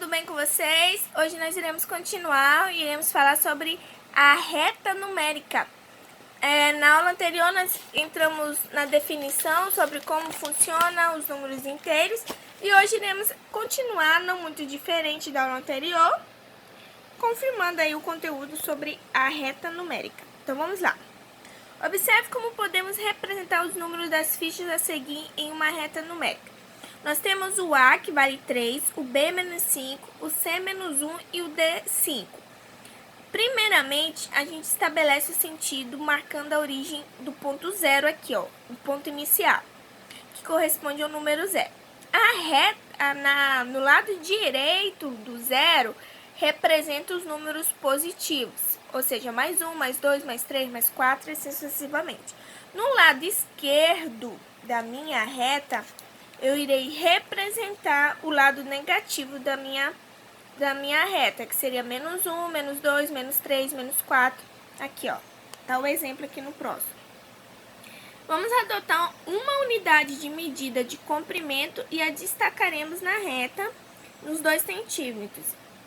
tudo bem com vocês? Hoje nós iremos continuar e iremos falar sobre a reta numérica. Na aula anterior nós entramos na definição sobre como funcionam os números inteiros e hoje iremos continuar, não muito diferente da aula anterior, confirmando aí o conteúdo sobre a reta numérica. Então vamos lá. Observe como podemos representar os números das fichas a seguir em uma reta numérica. Nós temos o A, que vale 3, o B menos 5, o C menos 1 e o D 5. Primeiramente, a gente estabelece o sentido marcando a origem do ponto zero aqui, ó, o ponto inicial, que corresponde ao número zero. A reta, no lado direito do zero, representa os números positivos, ou seja, mais 1, mais 2, mais 3, mais 4 e assim sucessivamente. No lado esquerdo da minha reta, eu irei representar o lado negativo da minha reta, que seria menos 1, menos 2, menos 3, menos 4. Aqui, ó, tá o exemplo aqui no próximo. Vamos adotar uma unidade de medida de comprimento e a destacaremos na reta nos 2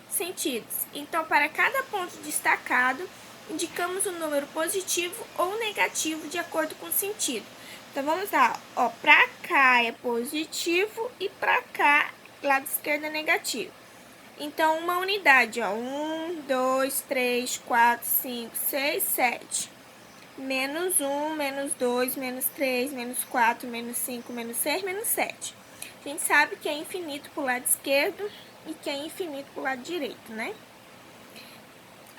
sentidos. Então, para cada ponto destacado, indicamos um número positivo ou negativo de acordo com o sentido. Então, vamos lá, ó, pra cá é positivo e pra cá, lado esquerdo, é negativo. Então, uma unidade, ó, 1, 2, 3, 4, 5, 6, 7. Menos 1, menos 2, menos 3, menos 4, menos 5, menos 6, menos 7. A gente sabe que é infinito pro lado esquerdo e que é infinito pro lado direito, né?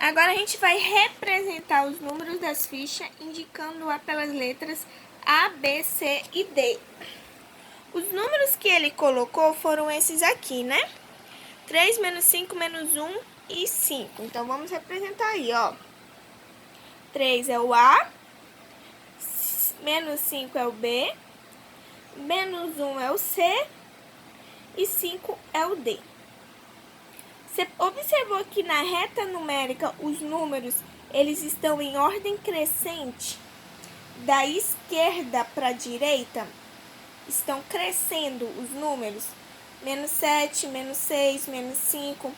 Agora, a gente vai representar os números das fichas, indicando-a pelas letras A, B, C e D. Os números que ele colocou foram esses aqui, né? 3, menos 5, menos 1 e 5. Então, vamos representar aí, ó. 3 é o A, menos 5 é o B, menos 1 é o C e 5 é o D. Você observou que na reta numérica os números eles estão em ordem crescente? Da esquerda para a direita, estão crescendo os números. Menos 7, menos 6, menos 5.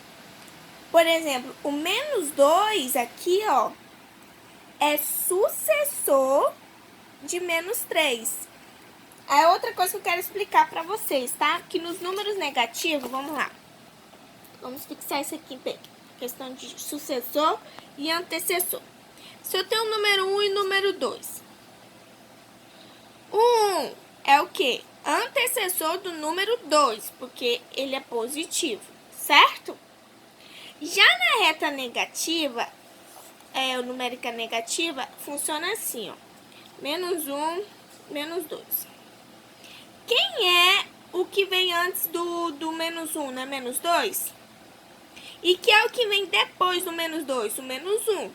Por exemplo, o menos 2 aqui, ó, é sucessor de menos 3. A outra coisa que eu quero explicar para vocês, tá? Que nos números negativos, vamos lá. Vamos fixar isso aqui bem. Questão de sucessor e antecessor. Se eu tenho o número 1 e o número 2. O 1 é o quê? Antecessor do número 2, porque ele é positivo, certo? Já na reta negativa, numérica negativa, funciona assim, ó. Menos 1, menos 2. Quem é o que vem antes do menos 1, né? Menos 2? E que é o que vem depois do menos 2? O menos 1.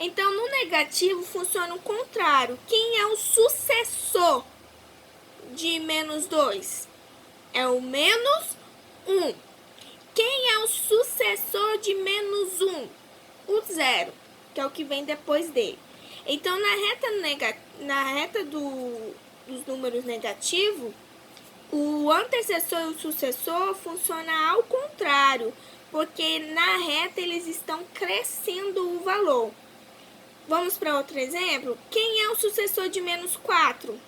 Então, no negativo, funciona o contrário. Quem é o sucessor de menos 2? É o menos 1. Quem é o sucessor de menos 1? O 0, que é o que vem depois dele. Então, na reta dos números negativos, o antecessor e o sucessor funcionam ao contrário, porque na reta eles estão crescendo o valor. Vamos para outro exemplo? Quem é o sucessor de menos 4?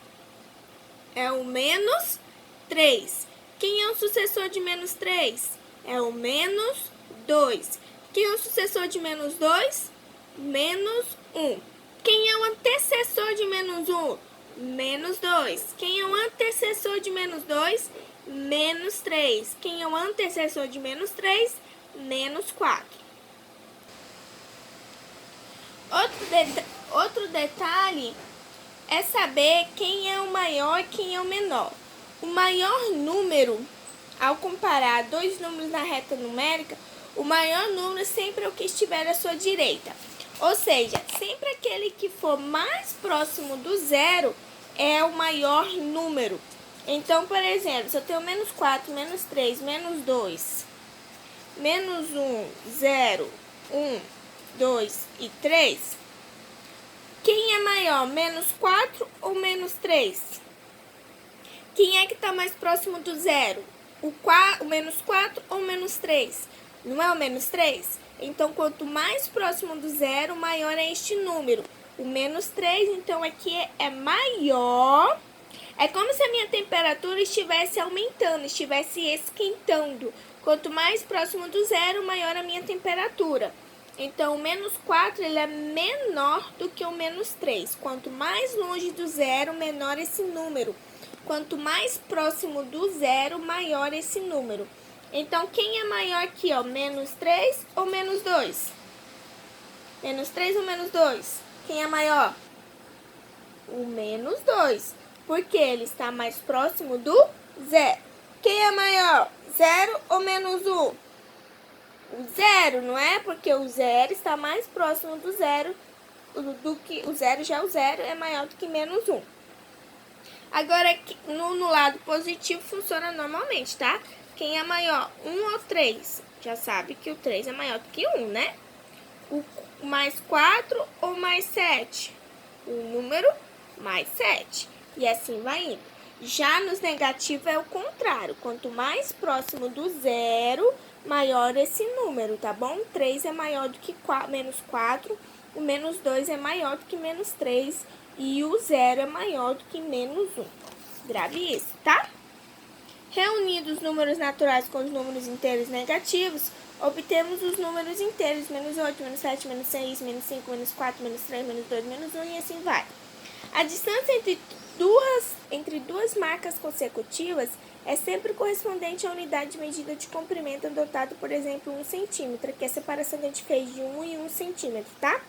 É o menos 3. Quem é o sucessor de menos 3? É o menos 2. Quem é o sucessor de menos 2? Menos 1. Quem é o antecessor de menos 1? Menos 2. Quem é o antecessor de menos 2? Menos 3. Quem é o antecessor de menos 3? Menos 4. Outro detalhe é saber quem é o maior e quem é o menor. O maior número, ao comparar dois números na reta numérica, o maior número sempre é o que estiver à sua direita. Ou seja, sempre aquele que for mais próximo do zero é o maior número. Então, por exemplo, se eu tenho menos 4, menos 3, menos 2, menos 1, 0, 1, 2 e 3, quem é maior, menos 4 ou menos 3? Quem é que está mais próximo do zero? o menos 4 ou menos 3? Não é o menos 3? Então, quanto mais próximo do zero, maior é este número. O menos 3, então, aqui é maior. É como se a minha temperatura estivesse aumentando, estivesse esquentando. Quanto mais próximo do zero, maior a minha temperatura. Então, o menos 4 ele é menor do que o menos 3. Quanto mais longe do zero, menor esse número. Quanto mais próximo do zero, maior esse número. Então, quem é maior aqui, ó? Menos 3 ou menos 2? Menos 3 ou menos 2? Quem é maior? O menos 2. Porque ele está mais próximo do zero. Quem é maior? 0 ou menos 1? O zero, não é? Porque o zero está mais próximo do zero do que o zero, já o zero é maior do que menos 1. Agora, no lado positivo funciona normalmente, tá? Quem é maior, 1 ou 3? Já sabe que o 3 é maior do que 1, né? O mais 4 ou mais 7? O número mais 7. E assim vai indo. Já nos negativos é o contrário. Quanto mais próximo do zero, maior esse número, tá bom? 3 é maior do que menos 4. O menos 2 é maior do que menos 3. E o zero é maior do que menos 1. Grave isso, tá? Reunindo os números naturais com os números inteiros negativos, obtemos os números inteiros, menos 8, menos 7, menos 6, menos 5, menos 4, menos 3, menos 2, menos 1 e assim vai. A distância entre duas marcas consecutivas é sempre correspondente à unidade de medida de comprimento adotada, por exemplo, 1 centímetro, que é a separação que a gente fez de 1 e 1 centímetro, tá?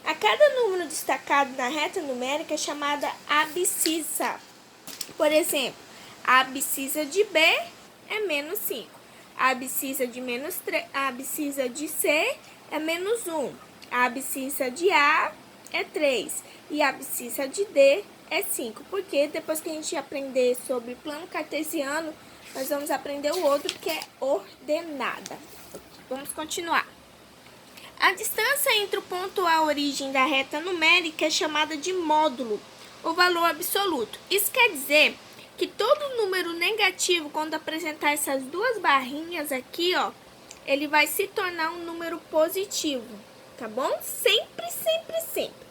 A cada número destacado na reta numérica é chamada abscissa. Por exemplo, a abscissa de B é menos 5. A abscissa de menos 3, a abscissa de C é menos 1. A abscissa de A é 3. E a abscissa de D é 5. Porque depois que a gente aprender sobre plano cartesiano, nós vamos aprender o outro que é ordenada. Vamos continuar. A distância entre o ponto e a origem da reta numérica é chamada de módulo, ou valor absoluto. Isso quer dizer que todo número negativo, quando apresentar essas duas barrinhas aqui, ó, ele vai se tornar um número positivo, tá bom? Sempre, sempre, sempre.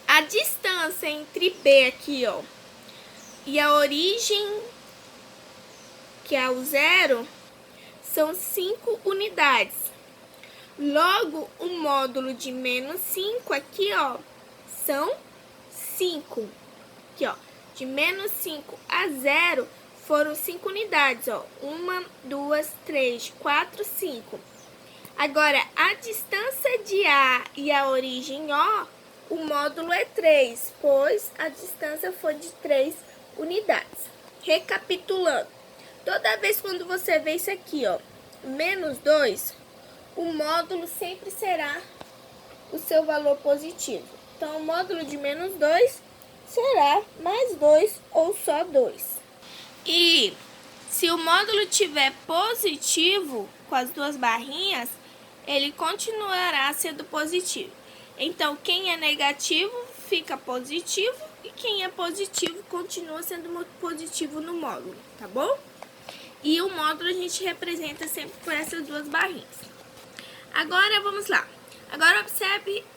A distância entre B aqui, ó, e a origem, que é o zero, são 5 unidades. Logo, o módulo de menos 5 aqui, ó, são 5. Aqui, ó, de menos 5 a 0 foram 5 unidades, ó. 1, 2, 3, 4, 5. Agora, a distância de A e a origem O, o módulo é 3, pois a distância foi de 3 unidades. Recapitulando, toda vez quando você vê isso aqui, ó, menos 2, o módulo sempre será o seu valor positivo. Então, o módulo de menos 2 será mais 2 ou só 2. E se o módulo tiver positivo, com as duas barrinhas, ele continuará sendo positivo. Então, quem é negativo fica positivo e quem é positivo continua sendo positivo no módulo, tá bom? E o módulo a gente representa sempre por essas duas barrinhas. Agora, vamos lá. Agora,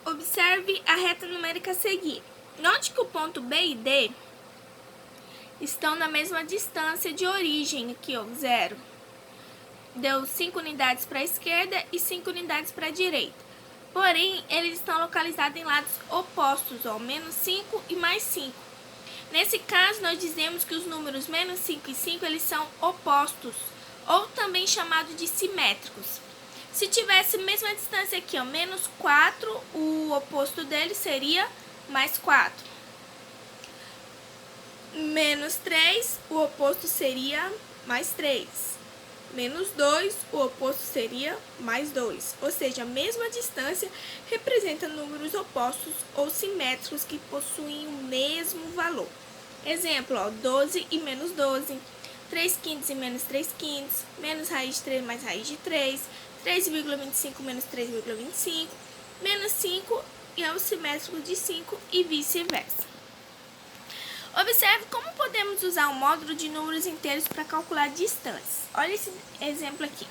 observe a reta numérica a seguir. Note que o ponto B e D estão na mesma distância de origem, aqui, ó, 0. Deu 5 unidades para a esquerda e 5 unidades para a direita. Porém, eles estão localizados em lados opostos, ó, menos 5 e mais 5. Nesse caso, nós dizemos que os números menos 5 e 5, eles são opostos, ou também chamados de simétricos. Se tivesse a mesma distância aqui, ó, menos 4, o oposto dele seria mais 4. Menos 3, o oposto seria mais 3. Menos 2, o oposto seria mais 2. Ou seja, a mesma distância representa números opostos ou simétricos que possuem o mesmo valor. Exemplo, ó, 12 e menos 12, 3 quintos e menos 3 quintos, menos raiz de 3 mais raiz de 3, 3,25 menos 3,25, menos 5 é o simétrico de 5 e vice-versa. Observe como podemos usar o módulo de números inteiros para calcular distâncias. Olha esse exemplo aqui.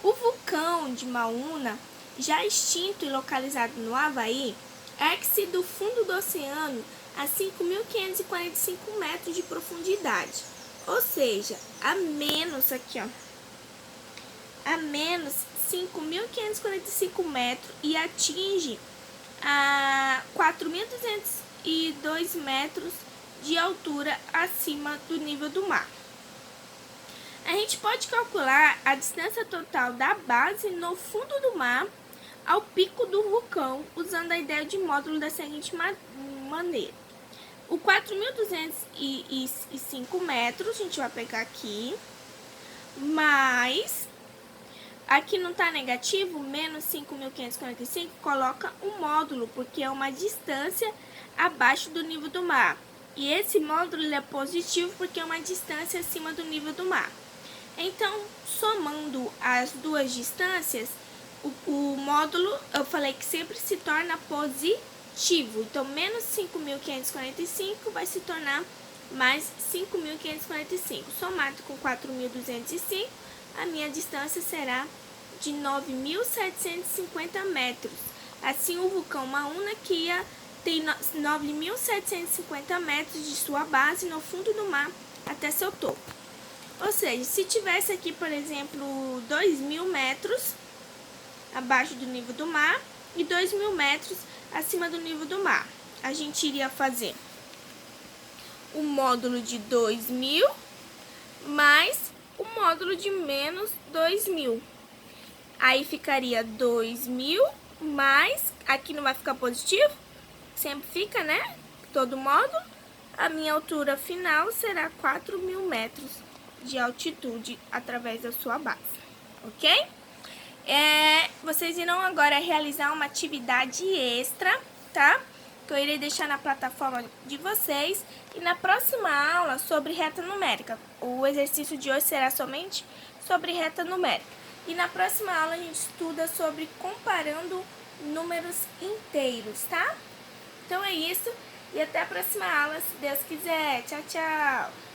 O vulcão de Mauna, já extinto e localizado no Havaí, ergue-se do fundo do oceano a 5.545 metros de profundidade. Ou seja, a menos aqui, ó, a menos 5.545 metros e atinge a 4.202 metros de altura acima do nível do mar. A gente pode calcular a distância total da base no fundo do mar ao pico do vulcão usando a ideia de módulo da seguinte maneira. O 4.205 metros, a gente vai pegar aqui, mais, aqui não está negativo, menos 5.545, coloca um módulo, porque é uma distância abaixo do nível do mar. E esse módulo ele é positivo, porque é uma distância acima do nível do mar. Então, somando as duas distâncias, o módulo, eu falei que sempre se torna positivo. Então, menos 5.545 vai se tornar mais 5.545. Somado com 4.205, a minha distância será de 9.750 metros. Assim, o vulcão Mauna Kea tem 9.750 metros de sua base no fundo do mar até seu topo. Ou seja, se tivesse aqui, por exemplo, 2.000 metros abaixo do nível do mar e 2.000 metros acima do nível do mar, a gente iria fazer o módulo de 2.000 mais o módulo de menos 2.000. Aí ficaria 2.000 mais, aqui não vai ficar positivo, sempre fica, né? Todo módulo. A minha altura final será 4.000 metros de altitude através da sua base, ok? Vocês irão agora realizar uma atividade extra, tá? Que eu irei deixar na plataforma de vocês. E na próxima aula sobre reta numérica, o exercício de hoje será somente sobre reta numérica. E na próxima aula a gente estuda sobre comparando números inteiros, tá? Então é isso. E até a próxima aula, se Deus quiser. Tchau, tchau!